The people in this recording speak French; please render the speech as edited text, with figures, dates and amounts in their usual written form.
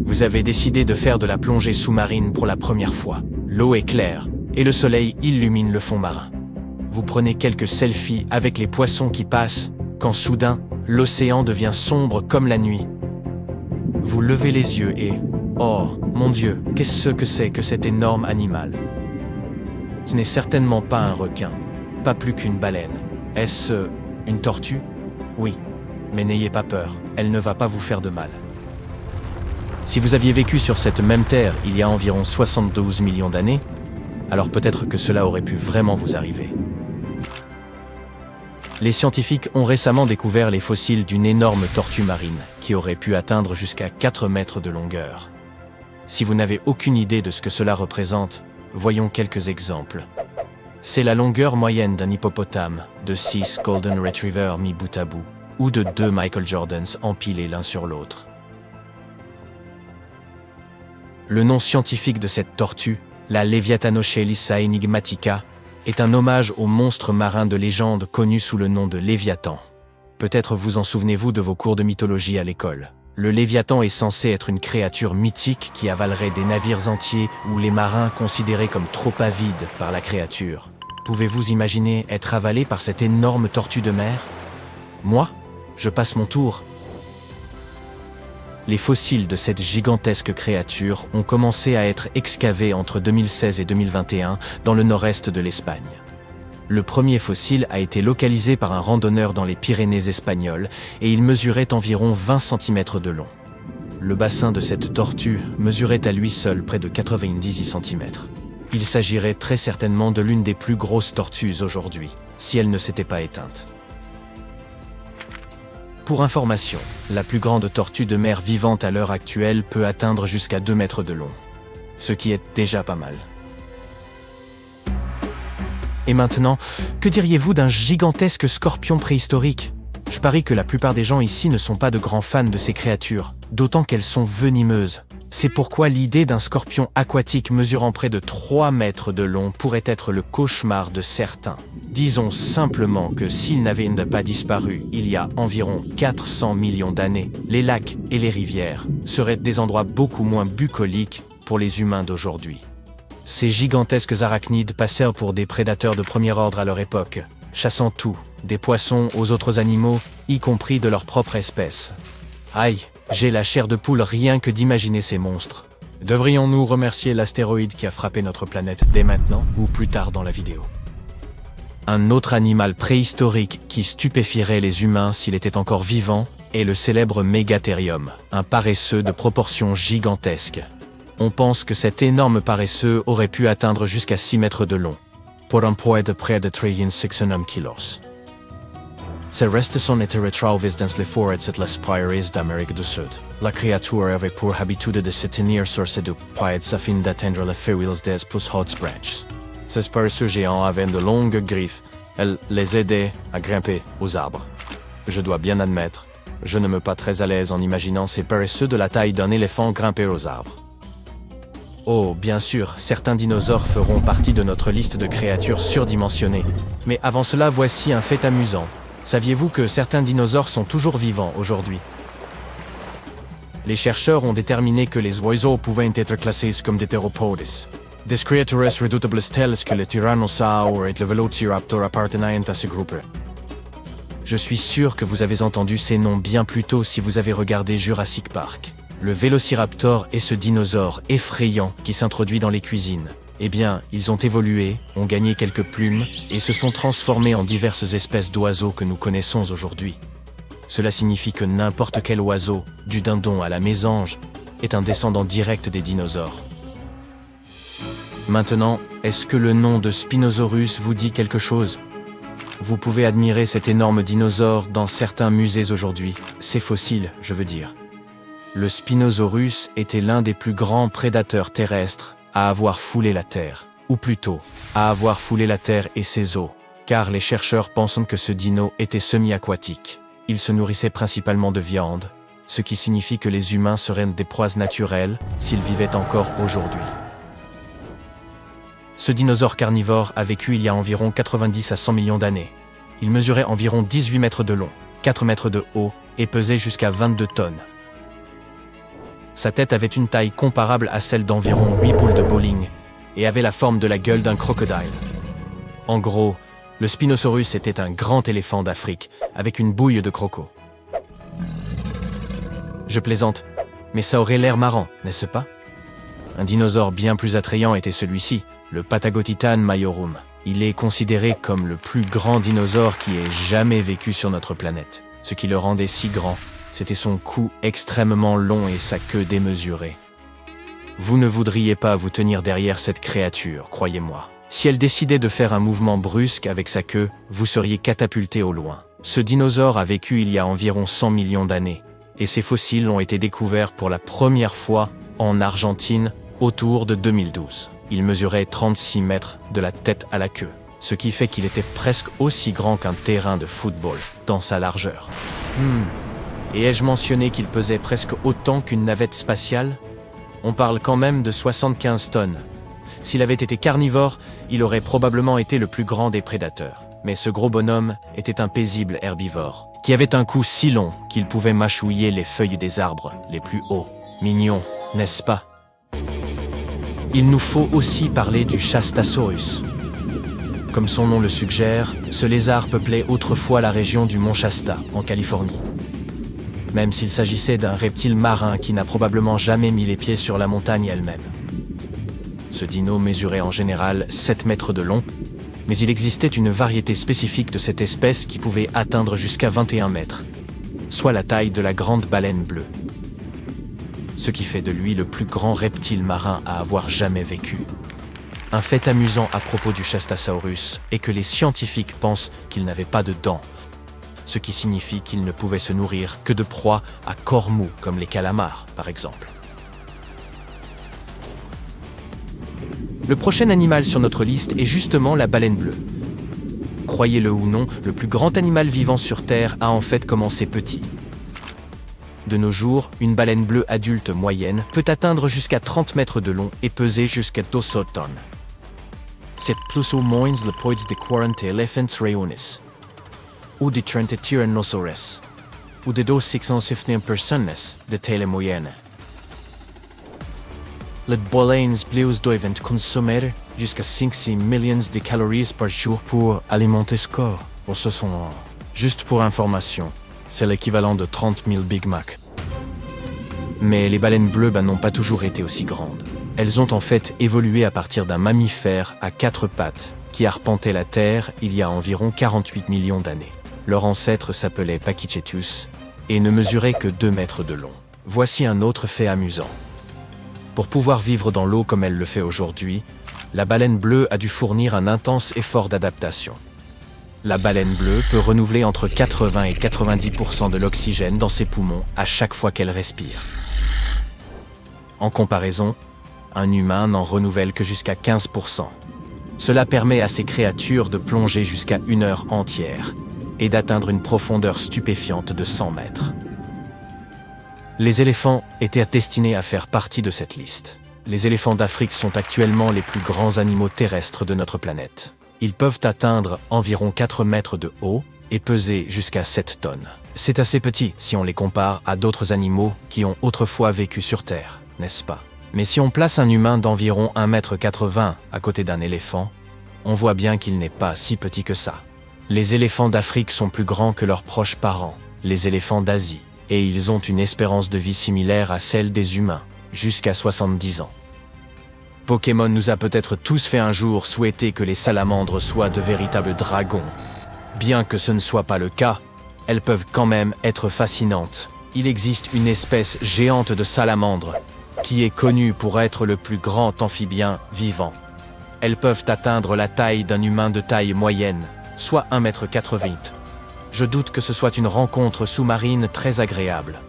Vous avez décidé de faire de la plongée sous-marine pour la première fois. L'eau est claire, et le soleil illumine le fond marin. Vous prenez quelques selfies avec les poissons qui passent, quand soudain, l'océan devient sombre comme la nuit. Vous levez les yeux et... Oh, mon Dieu, qu'est-ce que c'est que cet énorme animal? Ce n'est certainement pas un requin, pas plus qu'une baleine. Est-ce une tortue? Oui, mais n'ayez pas peur, elle ne va pas vous faire de mal. Si vous aviez vécu sur cette même terre il y a environ 72 millions d'années, alors peut-être que cela aurait pu vraiment vous arriver. Les scientifiques ont récemment découvert les fossiles d'une énorme tortue marine qui aurait pu atteindre jusqu'à 4 mètres de longueur. Si vous n'avez aucune idée de ce que cela représente, voyons quelques exemples. C'est la longueur moyenne d'un hippopotame, de 6 Golden Retriever mis bout à bout, ou de 2 Michael Jordans empilés l'un sur l'autre. Le nom scientifique de cette tortue, la Leviathanochelisa enigmatica, est un hommage au monstre marin de légende connu sous le nom de Léviathan. Peut-être vous en souvenez-vous de vos cours de mythologie à l'école. Le Léviathan est censé être une créature mythique qui avalerait des navires entiers ou les marins considérés comme trop avides par la créature. Pouvez-vous imaginer être avalé par cette énorme tortue de mer? Moi, je passe mon tour. Les fossiles de cette gigantesque créature ont commencé à être excavés entre 2016 et 2021 dans le nord-est de l'Espagne. Le premier fossile a été localisé par un randonneur dans les Pyrénées espagnoles et il mesurait environ 20 cm de long. Le bassin de cette tortue mesurait à lui seul près de 90 cm. Il s'agirait très certainement de l'une des plus grosses tortues aujourd'hui, si elle ne s'était pas éteinte. Pour information, la plus grande tortue de mer vivante à l'heure actuelle peut atteindre jusqu'à 2 mètres de long, ce qui est déjà pas mal. Et maintenant, que diriez-vous d'un gigantesque scorpion préhistorique? Je parie que la plupart des gens ici ne sont pas de grands fans de ces créatures, d'autant qu'elles sont venimeuses. C'est pourquoi l'idée d'un scorpion aquatique mesurant près de 3 mètres de long pourrait être le cauchemar de certains. Disons simplement que s'ils n'avaient pas disparu il y a environ 400 millions d'années, les lacs et les rivières seraient des endroits beaucoup moins bucoliques pour les humains d'aujourd'hui. Ces gigantesques arachnides passèrent pour des prédateurs de premier ordre à leur époque, chassant tout, des poissons aux autres animaux, y compris de leur propre espèce. Aïe, j'ai la chair de poule rien que d'imaginer ces monstres. Devrions-nous remercier l'astéroïde qui a frappé notre planète dès maintenant ou plus tard dans la vidéo? Un autre animal préhistorique qui stupéfierait les humains s'il était encore vivant est le célèbre Megatherium, un paresseux de proportions gigantesques. On pense que cet énorme paresseux aurait pu atteindre jusqu'à 6 mètres de long, pour un poids de près de 360 kilos. Ces restes sont été retrouvés dans les forêts de las prairies d'Amérique du Sud. La créature avait pour habitude de se tenir sur ses deux pattes afin d'atteindre les feuilles des plus hautes branches. Ces paresseux géants avaient de longues griffes, elles les aidaient à grimper aux arbres. Je dois bien admettre, je ne me pas très à l'aise en imaginant ces paresseux de la taille d'un éléphant grimper aux arbres. Oh, bien sûr, certains dinosaures feront partie de notre liste de créatures surdimensionnées. Mais avant cela, voici un fait amusant. Saviez-vous que certains dinosaures sont toujours vivants aujourd'hui? Les chercheurs ont déterminé que les oiseaux pouvaient être classés comme des théropodes. Des créatures redoutables telles que le tyrannosaure et le velociraptor appartenaient à ce groupe. Je suis sûr que vous avez entendu ces noms bien plus tôt si vous avez regardé Jurassic Park. Le vélociraptor est ce dinosaure effrayant qui s'introduit dans les cuisines. Eh bien, ils ont évolué, ont gagné quelques plumes et se sont transformés en diverses espèces d'oiseaux que nous connaissons aujourd'hui. Cela signifie que n'importe quel oiseau, du dindon à la mésange, est un descendant direct des dinosaures. Maintenant, est-ce que le nom de Spinosaurus vous dit quelque chose? Vous pouvez admirer cet énorme dinosaure dans certains musées aujourd'hui, ses fossiles, je veux dire. Le Spinosaurus était l'un des plus grands prédateurs terrestres à avoir foulé la Terre, ou plutôt, à avoir foulé la Terre et ses eaux, car les chercheurs pensent que ce dino était semi-aquatique. Il se nourrissait principalement de viande, ce qui signifie que les humains seraient des proies naturelles s'ils vivaient encore aujourd'hui. Ce dinosaure carnivore a vécu il y a environ 90 à 100 millions d'années. Il mesurait environ 18 mètres de long, 4 mètres de haut et pesait jusqu'à 22 tonnes. Sa tête avait une taille comparable à celle d'environ 8 boules de bowling et avait la forme de la gueule d'un crocodile. En gros, le Spinosaurus était un grand éléphant d'Afrique avec une bouille de croco. Je plaisante, mais ça aurait l'air marrant, n'est-ce pas? Un dinosaure bien plus attrayant était celui-ci, le Patagotitan majorum. Il est considéré comme le plus grand dinosaure qui ait jamais vécu sur notre planète. Ce qui le rendait si grand, c'était son cou extrêmement long et sa queue démesurée. Vous ne voudriez pas vous tenir derrière cette créature, croyez-moi. Si elle décidait de faire un mouvement brusque avec sa queue, vous seriez catapulté au loin. Ce dinosaure a vécu il y a environ 100 millions d'années, et ses fossiles ont été découverts pour la première fois en Argentine autour de 2012. Il mesurait 36 mètres de la tête à la queue, ce qui fait qu'il était presque aussi grand qu'un terrain de football dans sa largeur. Et ai-je mentionné qu'il pesait presque autant qu'une navette spatiale? On parle quand même de 75 tonnes. S'il avait été carnivore, il aurait probablement été le plus grand des prédateurs. Mais ce gros bonhomme était un paisible herbivore, qui avait un cou si long qu'il pouvait mâchouiller les feuilles des arbres les plus hauts. Mignon, n'est-ce pas? Il nous faut aussi parler du Shastasaurus. Comme son nom le suggère, ce lézard peuplait autrefois la région du mont Shasta, en Californie. Même s'il s'agissait d'un reptile marin qui n'a probablement jamais mis les pieds sur la montagne elle-même. Ce dino mesurait en général 7 mètres de long, mais il existait une variété spécifique de cette espèce qui pouvait atteindre jusqu'à 21 mètres, soit la taille de la grande baleine bleue. Ce qui fait de lui le plus grand reptile marin à avoir jamais vécu. Un fait amusant à propos du Shastasaurus est que les scientifiques pensent qu'il n'avait pas de dents, ce qui signifie qu'il ne pouvait se nourrir que de proies à corps mou, comme les calamars, par exemple. Le prochain animal sur notre liste est justement la baleine bleue. Croyez-le ou non, le plus grand animal vivant sur Terre a en fait commencé petit. De nos jours, une baleine bleue adulte moyenne peut atteindre jusqu'à 30 mètres de long et peser jusqu'à 200 tonnes. C'est plus ou moins le poids de 40 éléphants réunis, ou de 30 tyrannosaures, ou de 250 personnes de taille moyenne. Les baleines bleues doivent consommer jusqu'à 500 millions de calories par jour pour alimenter ce corps. Juste pour information, c'est l'équivalent de 30 000 Big Mac. Mais les baleines bleues n'ont pas toujours été aussi grandes. Elles ont en fait évolué à partir d'un mammifère à 4 pattes qui arpentait la Terre il y a environ 48 millions d'années. Leur ancêtre s'appelait Pachycetus et ne mesurait que 2 mètres de long. Voici un autre fait amusant. Pour pouvoir vivre dans l'eau comme elle le fait aujourd'hui, la baleine bleue a dû fournir un intense effort d'adaptation. La baleine bleue peut renouveler entre 80 et 90% de l'oxygène dans ses poumons à chaque fois qu'elle respire. En comparaison, un humain n'en renouvelle que jusqu'à 15%. Cela permet à ces créatures de plonger jusqu'à 1 heure entière et d'atteindre une profondeur stupéfiante de 100 mètres. Les éléphants étaient destinés à faire partie de cette liste. Les éléphants d'Afrique sont actuellement les plus grands animaux terrestres de notre planète. Ils peuvent atteindre environ 4 mètres de haut et peser jusqu'à 7 tonnes. C'est assez petit si on les compare à d'autres animaux qui ont autrefois vécu sur Terre, n'est-ce pas? Mais si on place un humain d'environ 1,80 m à côté d'un éléphant, on voit bien qu'il n'est pas si petit que ça. Les éléphants d'Afrique sont plus grands que leurs proches parents, les éléphants d'Asie, et ils ont une espérance de vie similaire à celle des humains, jusqu'à 70 ans. Pokémon nous a peut-être tous fait un jour souhaiter que les salamandres soient de véritables dragons. Bien que ce ne soit pas le cas, elles peuvent quand même être fascinantes. Il existe une espèce géante de salamandre, qui est connue pour être le plus grand amphibien vivant. Elles peuvent atteindre la taille d'un humain de taille moyenne, soit 1,80 m. Je doute que ce soit une rencontre sous-marine très agréable.